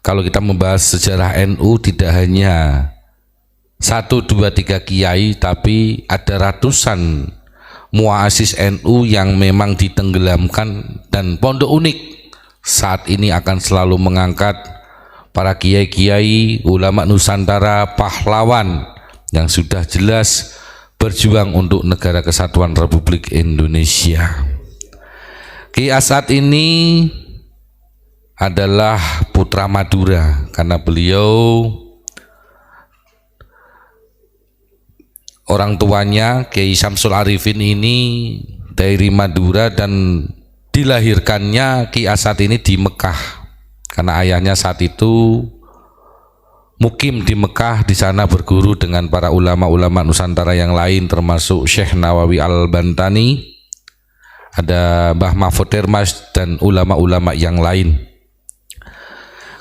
kalau kita membahas sejarah NU tidak hanya 1, 2, 3 kiai, tapi ada ratusan muassis NU yang memang ditenggelamkan, dan Pondok Unik saat ini akan selalu mengangkat para kiai-kiai ulama Nusantara pahlawan yang sudah jelas berjuang untuk negara kesatuan Republik Indonesia. Ki As'ad ini adalah putra Madura karena beliau orang tuanya Kiai Syamsul Arifin ini dari Madura, dan dilahirkannya Ki As'ad ini di Mekah karena ayahnya saat itu mukim di Mekah, di sana berguru dengan para ulama-ulama Nusantara yang lain termasuk Syekh Nawawi Al-Bantani, ada Mbah Mahfud Termas dan ulama-ulama yang lain.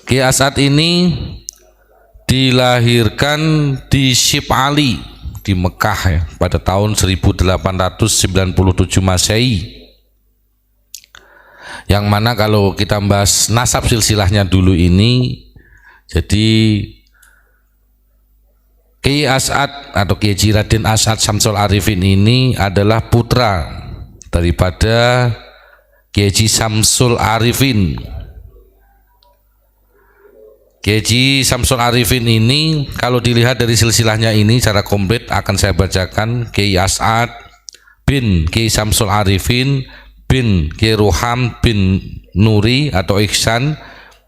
Ki As'ad ini dilahirkan di Syib Ali di Mekah ya, pada tahun 1897 Masehi, yang mana kalau kita bahas nasab silsilahnya dulu ini, jadi Kiai As'ad atau Kiai Haji Raden As'ad Syamsul Arifin ini adalah putra daripada Kiai Haji Syamsul Arifin. Kiai Haji Syamsul Arifin ini kalau dilihat dari silsilahnya ini secara komplit akan saya bacakan: Kiai As'ad bin Kiai Syamsul Arifin bin Kiai Roham bin Nuri atau Ihsan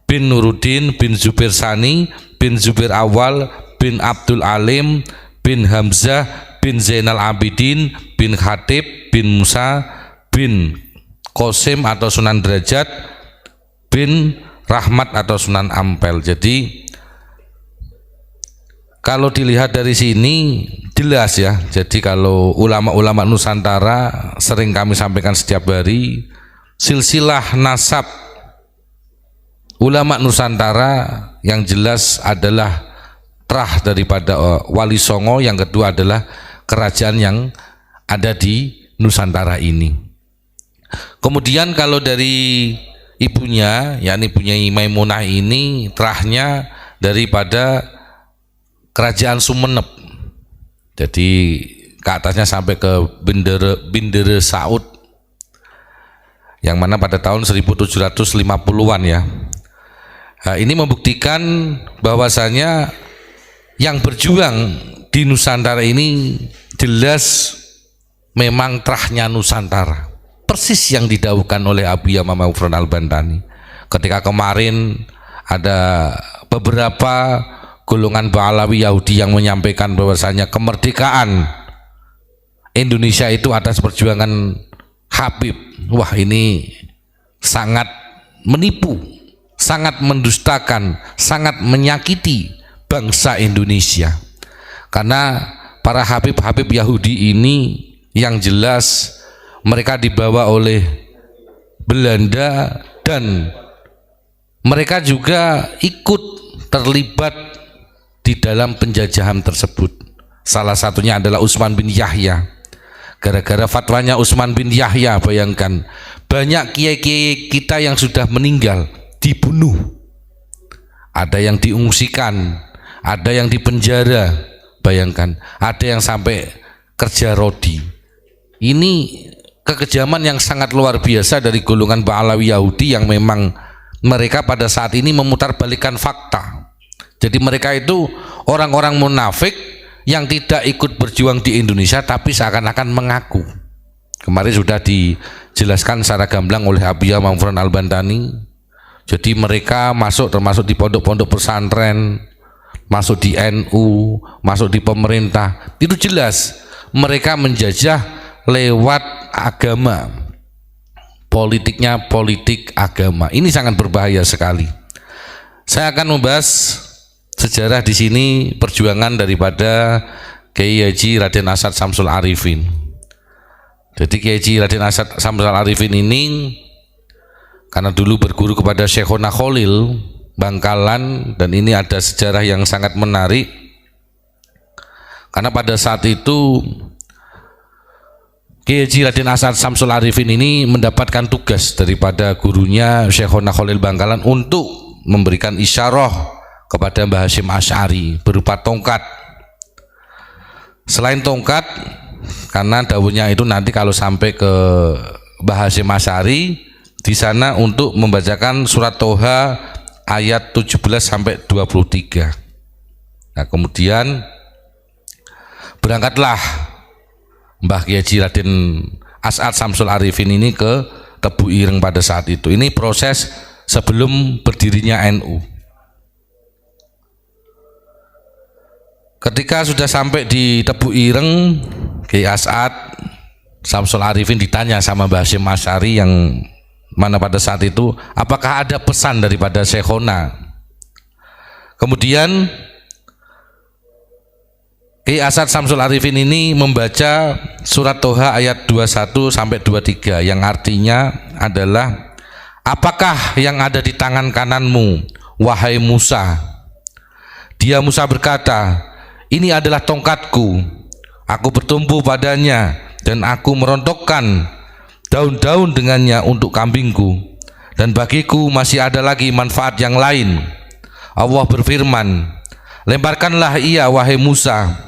bin Nuruddin bin Zubair Sani bin Zubair Awal bin Abdul Alim bin Hamzah bin Zainal Abidin bin Khatib bin Musa bin Qasim atau Sunan Derajat bin Rahmat atau Sunan Ampel. Jadi kalau dilihat dari sini jelas ya, jadi kalau ulama-ulama Nusantara sering kami sampaikan setiap hari, silsilah nasab ulama Nusantara yang jelas adalah terah daripada Wali Songo, yang kedua adalah kerajaan yang ada di Nusantara ini. Kemudian kalau dari ibunya, yakni ibunya Maimunah ini terahnya daripada kerajaan Sumeneb, jadi ke atasnya sampai ke Bendera Saud, yang mana pada tahun 1750-an ya. Nah, ini membuktikan bahwasanya yang berjuang di Nusantara ini jelas memang terahnya Nusantara, persis yang didahulukan oleh Abu Yamam Ma'ruf Al-Bantani. Ketika kemarin ada beberapa golongan Ba'alawi Yahudi yang menyampaikan bahwasanya kemerdekaan Indonesia itu atas perjuangan Habib, wah ini sangat menipu, sangat mendustakan, sangat menyakiti bangsa Indonesia. Karena para Habib-Habib Yahudi ini yang jelas mereka dibawa oleh Belanda dan mereka juga ikut terlibat di dalam penjajahan tersebut. Salah satunya adalah Utsman bin Yahya. Gara-gara fatwanya Utsman bin Yahya, bayangkan banyak kiai-kiai kita yang sudah meninggal dibunuh, ada yang diungsikan, ada yang dipenjara, bayangkan ada yang sampai kerja rodi. Ini kekejaman yang sangat luar biasa dari golongan Ba'alawi Yahudi yang memang mereka pada saat ini memutarbalikkan fakta. Jadi mereka itu orang-orang munafik yang tidak ikut berjuang di Indonesia tapi seakan-akan mengaku. Kemarin sudah dijelaskan secara gamblang oleh Abu Yamam Ma'ruf Al-Bantani. Jadi mereka masuk termasuk di pondok-pondok pesantren, masuk di NU, masuk di pemerintah. Itu jelas mereka menjajah lewat agama, politiknya politik agama. Ini sangat berbahaya sekali. Saya akan membahas sejarah di sini perjuangan daripada Kiai Haji Raden As'ad Syamsul Arifin. Jadi Kiai Haji Raden As'ad Syamsul Arifin ini karena dulu berguru kepada Syekhona Khalil Bangkalan, dan ini ada sejarah yang sangat menarik karena pada saat itu Kiai Haji Raden As'ad Syamsul Arifin ini mendapatkan tugas daripada gurunya Syekhona Khalil Bangkalan untuk memberikan isyarah kepada Mbah Hasyim Asy'ari berupa tongkat. Selain tongkat, karena dawuhnya itu nanti kalau sampai ke Mbah Hasyim Asy'ari di sana untuk membacakan surat Toha ayat 17 sampai 23. Nah, kemudian berangkatlah Mbah Kiai Haji Raden As'ad Syamsul Arifin ini ke Tebu Ireng pada saat itu. Ini proses sebelum berdirinya NU. Ketika sudah sampai di Tebu Ireng, Kiai As'ad Syamsul Arifin ditanya sama Mbah Hasyim Asy'ari yang mana pada saat itu, apakah ada pesan daripada Syekhona. Kemudian Kiai As'ad Syamsul Arifin ini membaca surat Toha ayat 21 sampai 23 yang artinya adalah, apakah yang ada di tangan kananmu wahai Musa? Dia Musa berkata, ini adalah tongkatku, aku bertumpu padanya dan aku merontokkan daun-daun dengannya untuk kambingku, dan bagiku masih ada lagi manfaat yang lain. Allah berfirman, lemparkanlah ia wahai Musa.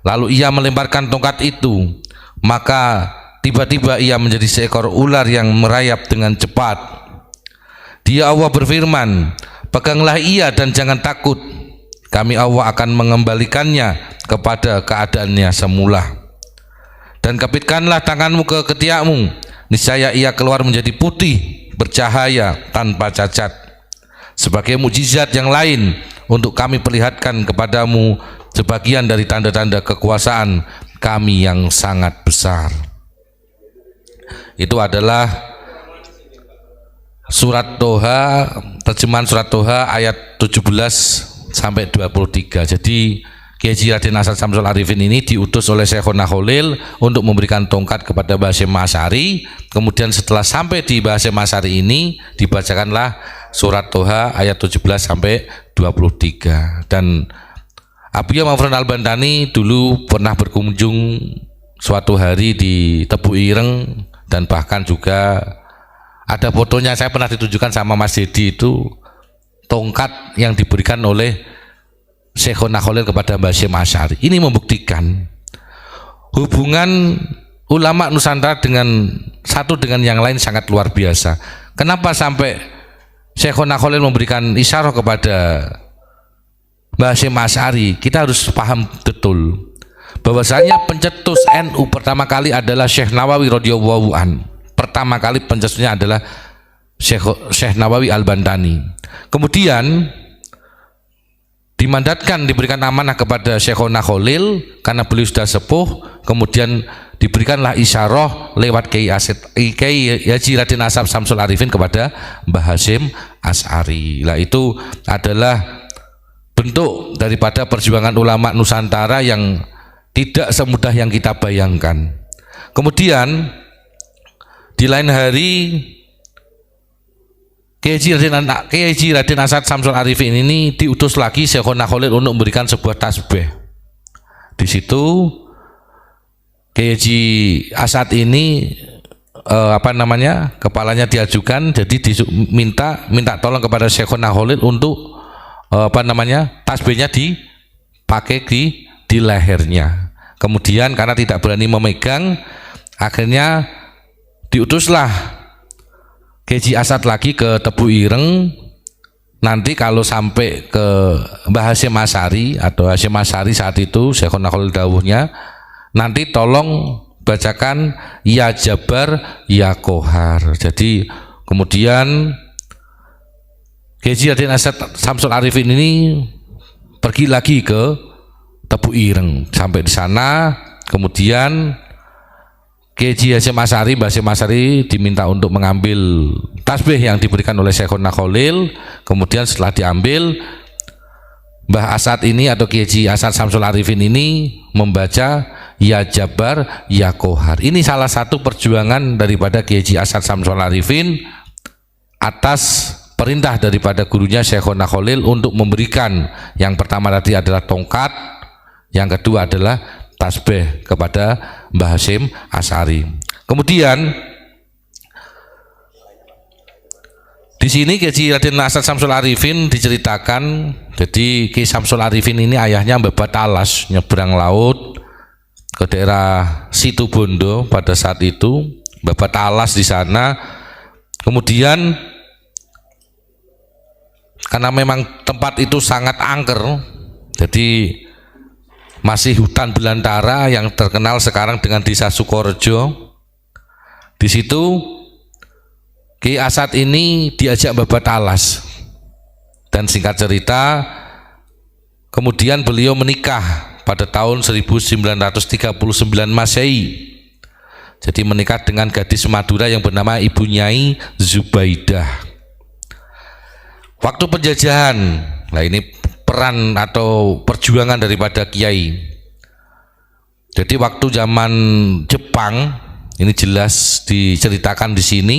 Lalu ia melemparkan tongkat itu, maka tiba-tiba ia menjadi seekor ular yang merayap dengan cepat. Dia Allah berfirman, peganglah ia dan jangan takut, kami Allah akan mengembalikannya kepada keadaannya semula. Dan kepitkanlah tanganmu ke ketiakmu, niscaya ia keluar menjadi putih bercahaya tanpa cacat, sebagai mukjizat yang lain untuk kami perlihatkan kepadamu sebagian dari tanda-tanda kekuasaan kami yang sangat besar. Itu adalah surat Toha, terjemahan surat Toha ayat 17 sampai 23. Jadi Kiai Haji Raden As'ad Syamsul Arifin ini diutus oleh Syekhona Khalil untuk memberikan tongkat kepada Mbah Hasyim Asy'ari. Kemudian setelah sampai di Mbah Hasyim Asy'ari ini dibacakanlah surat Toha ayat 17 sampai 23. Dan Abuya Ma'ruf Al-Bantani dulu pernah berkunjung suatu hari di Tebu Ireng, dan bahkan juga ada fotonya, saya pernah ditunjukkan sama Mas Dedi, itu tongkat yang diberikan oleh Syekhona Khalil kepada Mbah Hasyim Asy'ari. Ini membuktikan hubungan ulama Nusantara dengan satu dengan yang lain sangat luar biasa. Kenapa sampai Syekhona Khalil memberikan isyarah kepada Mbah Hasyim Asy'ari? Kita harus paham betul bahwasanya pencetus NU pertama kali adalah Syekh Nawawi radhiyallahu an. Pertama kali pencetusnya adalah Syekh Nawawi Al-Bantani. Kemudian dimandatkan, diberikan amanah kepada Syekhona Khalil karena beliau sudah sepuh. Kemudian diberikanlah isyarah lewat Kiai Haji Raden As'ad Syamsul Arifin kepada Mbah Hasyim Asy'ari. Lah itu adalah bentuk daripada perjuangan ulama Nusantara yang tidak semudah yang kita bayangkan. Kemudian di lain hari Kiai Haji Raden As'ad Syamsul Arifin ini diutus lagi Syekhona Khalil untuk memberikan sebuah tasbih. Di situ Kiai Haji As'ad ini kepalanya diajukan, jadi minta tolong kepada Syekhona Khalil untuk tasbihnya dipakai di lehernya. Kemudian karena tidak berani memegang, akhirnya diutuslah Kiai Haji As'ad lagi ke Tebu Ireng. Nanti kalau sampai ke Mbah Hasyim Asy'ari atau Hasyim Asy'ari saat itu, Syekhona Khalil dawuhnya, nanti tolong bacakan ya Jabar ya Kohar. Jadi kemudian Kiai Haji Raden As'ad Syamsul Arifin ini pergi lagi ke Tebu Ireng. Sampai di sana, kemudian Kiai Haji Hasyim Asy'ari, Mbah Hasyim Asy'ari diminta untuk mengambil tasbih yang diberikan oleh Syekhona Khalil. Kemudian setelah diambil, Mbah As'ad ini atau Kiai Haji As'ad Syamsul Arifin ini membaca ya Jabar ya Kohar. Ini salah satu perjuangan daripada Kiai Haji As'ad Syamsul Arifin atas perintah daripada gurunya Syekhona Khalil untuk memberikan, yang pertama tadi adalah tongkat, yang kedua adalah tasbih kepada Mbah Hasyim Asy'ari. Kemudian Di sini Kiai Raden Asad Syamsul Arifin diceritakan, jadi Kiai Syamsul Arifin ini ayahnya Babat Alas, nyebrang laut ke daerah Situbondo pada saat itu, Babat Alas di sana. Kemudian karena memang tempat itu sangat angker, jadi masih hutan belantara yang terkenal sekarang dengan Desa Sukorejo. Di situ Ki Asad ini diajak Babat Alas, dan singkat cerita kemudian beliau menikah pada tahun 1939 Masehi. Jadi menikah dengan gadis Madura yang bernama Ibu Nyai Zubaidah. Waktu penjajahan, nah ini peran atau perjuangan daripada Kiai. Jadi waktu zaman Jepang, ini jelas diceritakan di sini.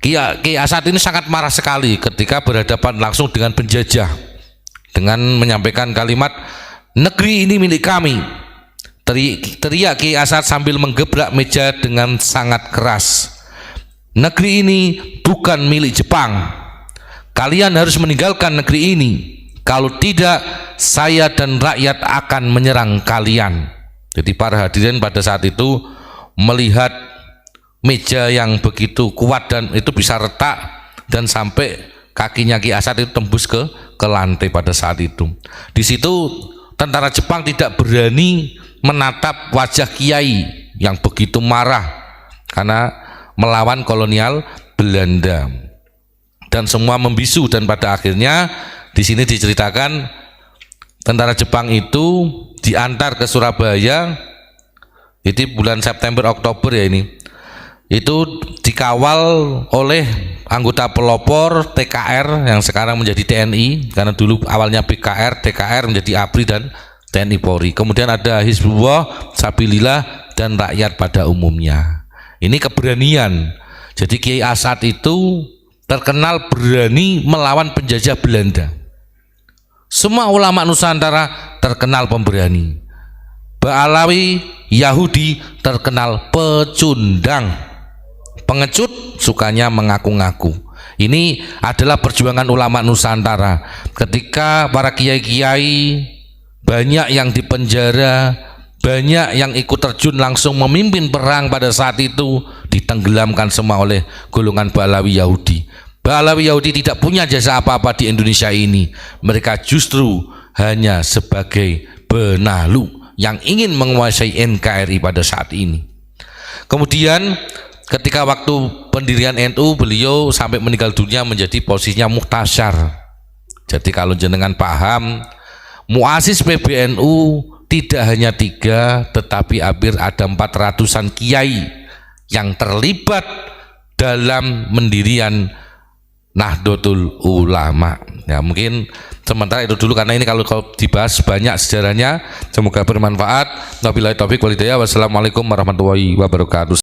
Kiai Asad ini sangat marah sekali ketika berhadapan langsung dengan penjajah dengan menyampaikan kalimat, negeri ini milik kami. Teriak Kiai Asad sambil menggebrak meja dengan sangat keras. Negeri ini bukan milik Jepang. Kalian harus meninggalkan negeri ini. Kalau tidak, saya dan rakyat akan menyerang kalian. Jadi para hadirin pada saat itu melihat meja yang begitu kuat dan itu bisa retak dan sampai kakinya Ki Asad itu tembus ke lantai pada saat itu. Di situ tentara Jepang tidak berani menatap wajah Kiai yang begitu marah karena melawan kolonial Belanda, dan semua membisu. Dan pada akhirnya di sini diceritakan tentara Jepang itu diantar ke Surabaya, itu bulan September Oktober ya, ini itu dikawal oleh anggota pelopor TKR yang sekarang menjadi TNI, karena dulu awalnya BKR, TKR menjadi ABRI dan TNI Polri. Kemudian ada Hizbullah, Sabilillah, dan rakyat pada umumnya. Ini keberanian. Jadi Kiai Asad itu terkenal berani melawan penjajah Belanda. Semua ulama Nusantara terkenal pemberani. Ba'alawi Yahudi terkenal pecundang, pengecut, sukanya mengaku-ngaku. Ini adalah perjuangan ulama Nusantara. Ketika para kiai-kiai banyak yang dipenjara, banyak yang ikut terjun langsung memimpin perang pada saat itu, ditenggelamkan semua oleh golongan Ba'alawi Yahudi. Ba'alawi Yahudi tidak punya jasa apa-apa di Indonesia ini. Mereka justru hanya sebagai benalu yang ingin menguasai NKRI pada saat ini. Kemudian ketika waktu pendirian NU, beliau sampai meninggal dunia menjadi posisinya muhtasyar. Jadi kalau jenengan paham, muasis PBNU tidak hanya 3, tetapi hampir ada 400-an kiai yang terlibat dalam mendirian Nahdlatul Ulama. Ya, mungkin sementara itu dulu, karena ini kalau dibahas banyak sejarahnya. Semoga bermanfaat. Wabillahi taufiq wal hidayah. Wassalamualaikum warahmatullahi wabarakatuh.